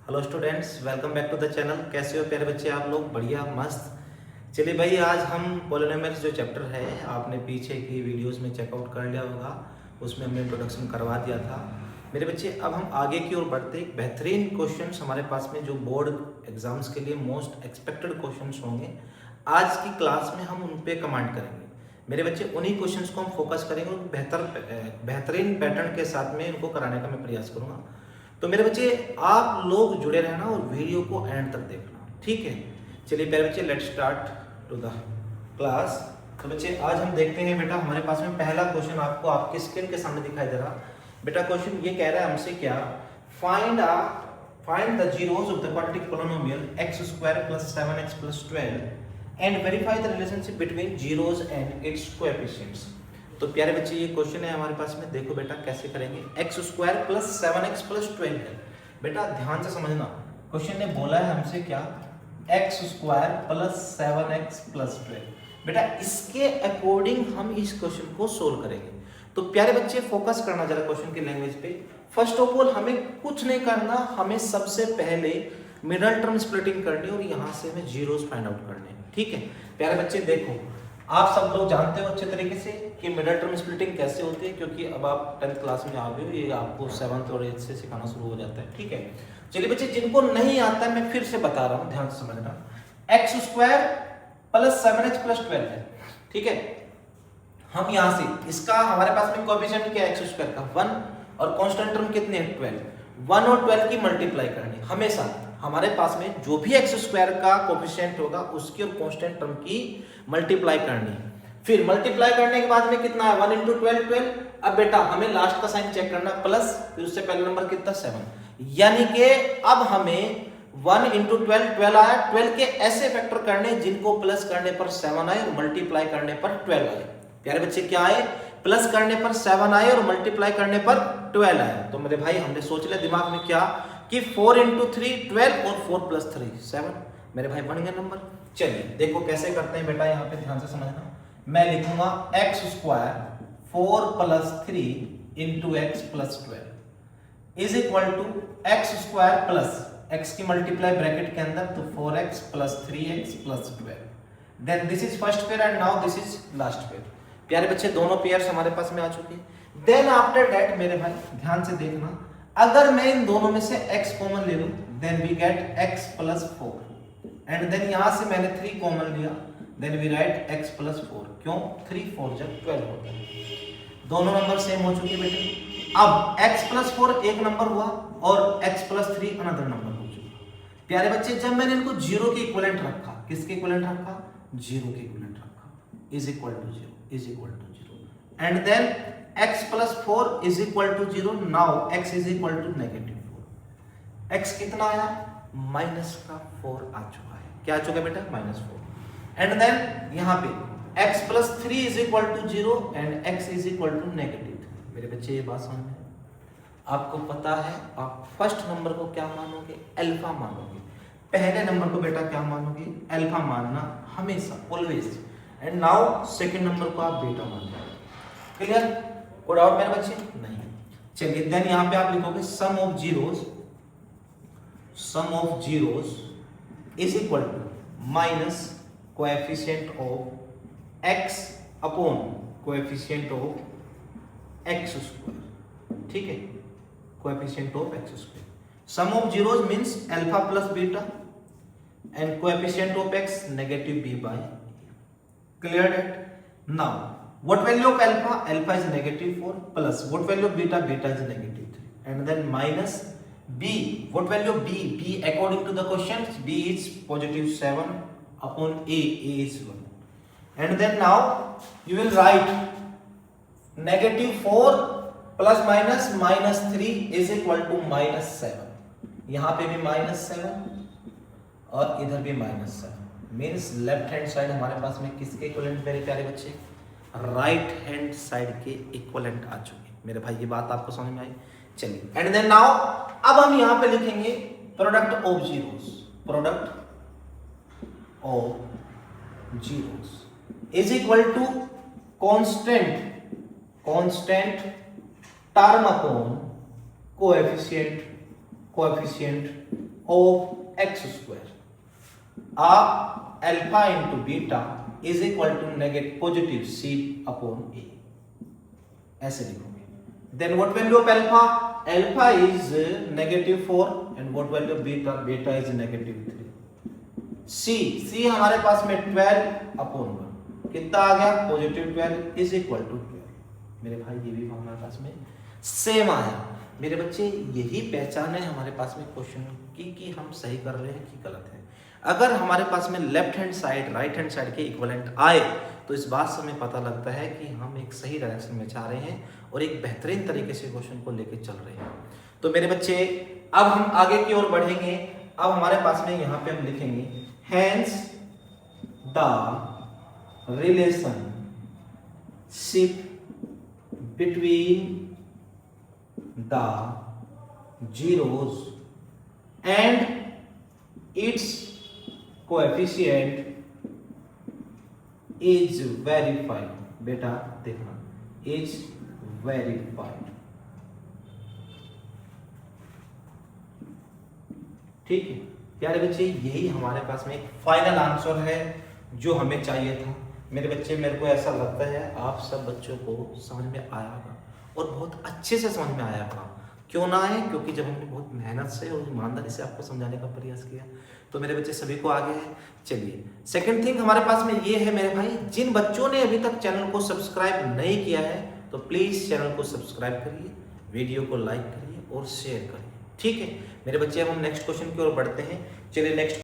Hello students, welcome back to the channel. कैसे हो प्यारे बच्चे आप लोग? बढ़िया, मस्त। चलिए भाई, आज हम पॉलिनोमियल्स जो चैप्टर है, आपने पीछे की वीडियोस में चेकआउट कर लिया होगा, उसमें हमने इंट्रोडक्शन करवा दिया था। मेरे बच्चे, अब हम आगे की ओर बढ़ते। बेहतरीन क्वेश्चंस हमारे पास में जो बोर्ड एग्जाम्स के लिए मोस्ट एक्सपेक्टेड क्वेश्चंस होंगे, आज की क्लास में हम उन पे कमांड करेंगे। मेरे बच्चे, उन्हीं क्वेश्चंस को हम फोकस करेंगे और बेहतरीन पैटर्न के साथ में इनको कराने का मैं प्रयास करूँगा। तो मेरे बच्चे, आप लोग जुड़े रहना और वीडियो को एंड तक देखना, ठीक है? चलिए प्यारे बच्चे, let's start to the class. तो बच्चे, आज हम देखते हैं बेटा, हमारे पास में पहला क्वेश्चन आपको आपके स्क्रीन के सामने दिखाई दे रहा। बेटा क्वेश्चन ये कह रहा है हमसे क्या, find the zeros of the quadratic polynomial x square plus 7x plus 12 and verify the relationship between zeros and it's coefficients. तो प्यारे बच्चे, ये क्वेश्चन है हमारे पास में। देखो बेटा कैसे करेंगे। X square plus 7x plus 12 है। बेटा ध्यान से समझना, क्वेश्चन ने बोला है हमसे क्या, x square plus 7x plus 12। बेटा इसके अकॉर्डिंग हम इस क्वेश्चन को सोल्व करेंगे। तो प्यारे बच्चे, फोकस करना जरा क्वेश्चन की लैंग्वेज पे। फर्स्ट ऑफ ऑल हमें कुछ नहीं करना, हमें सबसे पहले मिडल टर्म स्प्लिटिंग करनी और यहाँ से हमें जीरोस फाइंड आउट करने, ठीक है? प्यारे बच्चे देखो, आप सब लोग जानते हो अच्छे तरीके से कि मिडल टर्म स्प्लिटिंग कैसे होती है, क्योंकि अब आप 10th क्लास में आ गए हो, ये आपको 7th और 8th से सिखाना शुरू हो जाता है, ठीक है? चलिए बच्चे, जिनको नहीं आता मैं फिर से बता रहा हूँ, ध्यान से समझना। X square plus 7x plus 12 है, ठीक है? हम यहाँ से इसका हमारे पास में कोएफिशिएंट क्या है एक्स स्क्वायर का 1 और कांस्टेंट टर्म कितने हैं 12। 1 और 12 की मल्टीप्लाई करनी। हमेशा हमारे पास में जो भी एक्स स्क्वायर का कोएफिशिएंट होगा उसकी और कांस्टेंट टर्म की मल्टीप्लाई करनी। फिर मल्टीप्लाई करने के बाद में कितना है 1 इंटू 12 12। अब बेटा हमें लास्ट का साइन चेक करना प्लस, फिर उससे पहले नंबर कितना 7, यानी कि अब हमें 1 इंटू 12 12 आया। 12 के ऐसे फैक्टर करने जिनको प्लस करने पर 7 आए और मल्टीप्लाई करने पर 12 आए। प्यारे बच्चे क्या आए, प्लस करने पर 7 आए और मल्टीप्लाई करने पर 12 आए। तो मेरे भाई हमने सोच लिया दिमाग में क्या कि 4 इंटू 3 12 और 4 प्लस 3 7। मेरे भाई बन गया नंबर। चलिए देखो कैसे करते हैं बेटा, यहाँ पे ध्यान से समझना। मैं लिखूंगा x square 4 plus 3 into x plus 12 is equal to x square plus x की मल्टीप्लाई ब्रैकेट के अंदर तो 4x plus 3x plus 12। Then this is first pair and now this is last pair. प्यारे बच्चे, दोनों पेयर्स हमारे पास में आ चुके हैं। देन आफ्टर दैट मेरे भाई ध्यान से देखना, अगर मैं इन दोनों में से x कॉमन ले लूं then we get x plus 4 and then यहां से मैंने 3 कॉमन लिया, then we write x plus 4। क्यों? 3 4 जब 12 होता है। दोनों नंबर सेम हो चुके बेटे। अब x प्लस 4 एक नंबर हुआ और x प्लस 3 अनदर नंबर हो चुका। प्यारे बच्चे, जब मैंने इनको जीरो के इक्विवेलेंट रखा, किसके इक्विवेलेंट रखा? जीरो के इक्विवेलेंट रखा, is equal to 0 is equal to 0 and then x plus 4 is equal to 0। Now x is equal to -4। x कितना आया? माइनस का 4 आ चुका है। क्या आ चुका है बेटा? -4। एंड देन यहाँ पे x plus 3 is equal to 0 and x is equal to -3। मेरे बच्चे ये बात समझ में आपको पता है, आप फर्स्ट नंबर को क्या मानोगे? अल्फा मानोगे। पहले नंबर को बेटा क्या मानोगे? अल्फा मानना हमेशा, always. And now second number को आप बीटा मानोगे। क्लियर? कोई डाउट मेरे बच्चे? नहीं। चलिए देन यहां पे आप लिखोगे sum of zeros is equal to minus coefficient of x upon coefficient of x square, ठीक है? Coefficient of x square. Sum of zeros means alpha plus beta and coefficient of x negative b by. Clear it? Now, what value of alpha? Alpha is -4 plus what value of beta? Beta is -3 and then minus b. What value of b? B according to the questions b is +7 upon a. A is 1. And then now you will write -4 plus minus -3 is equal to -7। यहाँ पे भी -7 और इधर भी -7। Means left hand side हमारे पास में किसके इक्विवेलेंट मेरे प्यारे बच्चे? राइट हैंड साइड के इक्विवेलेंट आ चुके। मेरे भाई ये बात आपको समझ में आई? चलिए एंड देन नाउ अब हम यहां पे लिखेंगे product of zeros. Product of zeros is equal to constant term upon coefficient of x square of alpha into beta is equal to negative positive c upon a, ऐसे लिखोगे। Then what value of alpha, alpha is -4 and what value of beta, beta is -3। C हमारे पास में 12 upon 1 कितना आ गया, +12 is equal to 12। मेरे भाई ये भी हमारे पास में सेम आया। मेरे बच्चे यही पहचान है हमारे पास में क्वेश्चन की कि हम सही कर रहे हैं कि गलत है। अगर हमारे पास में left hand side right hand side के इक्विवेलेंट आए तो इस बात से हमें पता लगता है कि हम एक सही डायरेक्शन में जा रहे हैं और एक बेहतरीन तरीके से क्वेश्चन को लेकर चल रहे हैं। तो मेरे बच्चे अब हम आगे की ओर बढ़ेंगे। अब हमारे पास में यहाँ पे हम लिखेंगे hence the relationship between the zeros and its coefficient is verified। बेटा देखना, is verified, ठीक है प्यारे बच्चे। यही हमारे पास में एक फाइनल आंसर है जो हमें चाहिए था। मेरे बच्चे मेरे को ऐसा लगता है आप सब बच्चों को समझ में आया होगा और बहुत अच्छे से समझ में आया होगा। क्यों ना आए, क्योंकि जब हमने बहुत मेहनत से और ईमानदारी से आपको समझाने का प्रयास किया तो मेरे बच्चे सभी को आगे है। चलिए सेकंड थिंग हमारे पास में ये है मेरे भाई, जिन बच्चों ने अभी तक चैनल को सब्सक्राइब नहीं किया है तो प्लीज चैनल को सब्सक्राइब करिए, वीडियो को लाइक करिए और शेयर करिए, ठीक है मेरे बच्चे। अब हम नेक्स्ट क्वेश्चन की ओर बढ़ते हैं। चलिए नेक्स्ट